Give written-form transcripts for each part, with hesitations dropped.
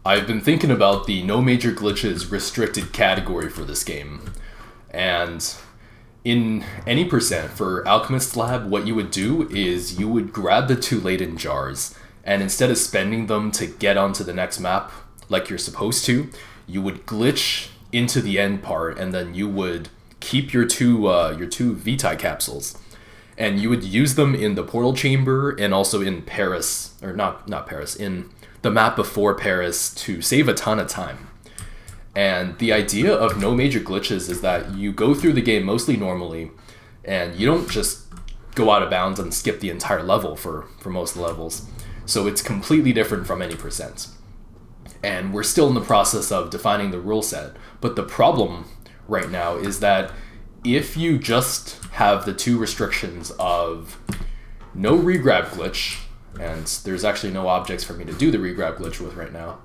I've been thinking about the no major glitches restricted category for this game. And in any percent for Alchemist Lab, what you would do is you would grab the 2 Leyden Jars, and instead of spending them to get onto the next map like you're supposed to, you would glitch into the end part, and then you would keep your two Vitae capsules. And you would use them in the portal chamber and also in Paris, or not Paris, in the map before Paris to save a ton of time. And the idea of no major glitches is that you go through the game mostly normally, and you don't just go out of bounds and skip the entire level for most levels. So it's completely different from any percent. And we're still in the process of defining the rule set. But the problem right now is that if you just have the 2 restrictions of no regrab glitch, and there's actually no objects for me to do the regrab glitch with right now,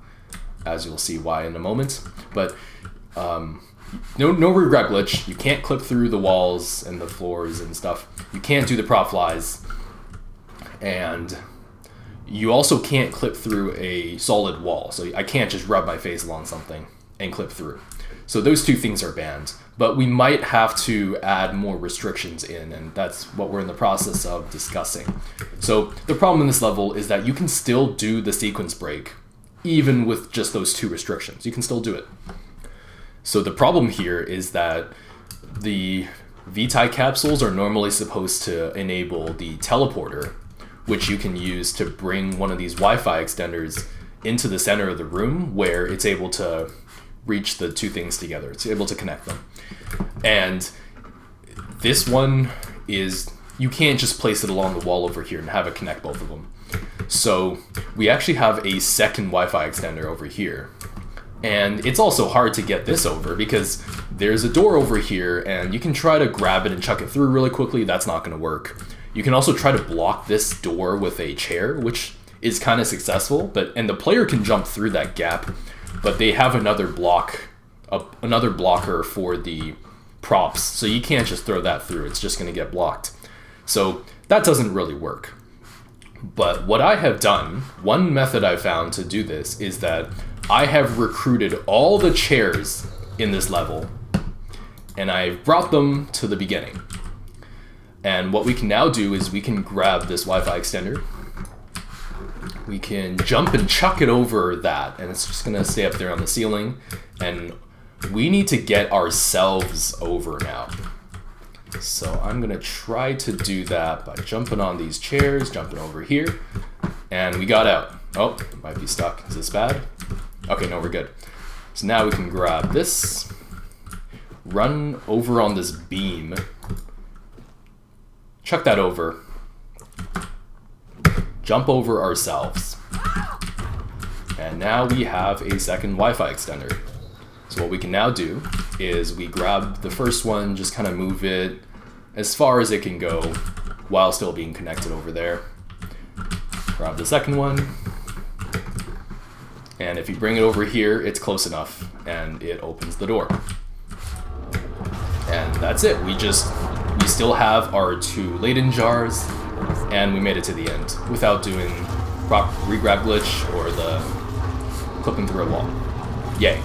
as you'll see why in a moment, but no regrab glitch, you can't clip through the walls and the floors and stuff, you can't do the prop flies, and you also can't clip through a solid wall, so I can't just rub my face along something and clip through. So those 2 things are banned, but we might have to add more restrictions in, and that's what we're in the process of discussing. So the problem in this level is that you can still do the sequence break, even with just those 2 restrictions. You can still do it. So the problem here is that the Vitae capsules are normally supposed to enable the teleporter, which you can use to bring one of these Wi-Fi extenders into the center of the room where it's able to reach the 2 things together. It's able to connect them. And this one is, you can't just place it along the wall over here and have it connect both of them. So we actually have a second Wi-Fi extender over here. And it's also hard to get this over because there's a door over here and you can try to grab it and chuck it through really quickly. That's not going to work. You can also try to block this door with a chair, which is kind of successful, and the player can jump through that gap, but they have another blocker for the props, so you can't just throw that through. It's just going to get blocked. So that doesn't really work. But what I have done, one method I found to do this is that I have recruited all the chairs in this level, and I've brought them to the beginning. And what we can now do is we can grab this Wi-Fi extender. We can jump and chuck it over that, and it's just gonna stay up there on the ceiling. And we need to get ourselves over now. So I'm gonna try to do that by jumping on these chairs, jumping over here, and we got out. Oh, it might be stuck. Is this bad? Okay, no, we're good. So now we can grab this, run over on this beam, chuck that over, jump over ourselves, and now we have a second Wi-Fi extender. So what we can now do is we grab the first one, just kind of move it as far as it can go while still being connected over there. Grab the second one, and if you bring it over here, it's close enough and it opens the door. And that's it. We still have our 2 Leyden Jars, and we made it to the end without doing regrab glitch or the clipping through a wall. Yay.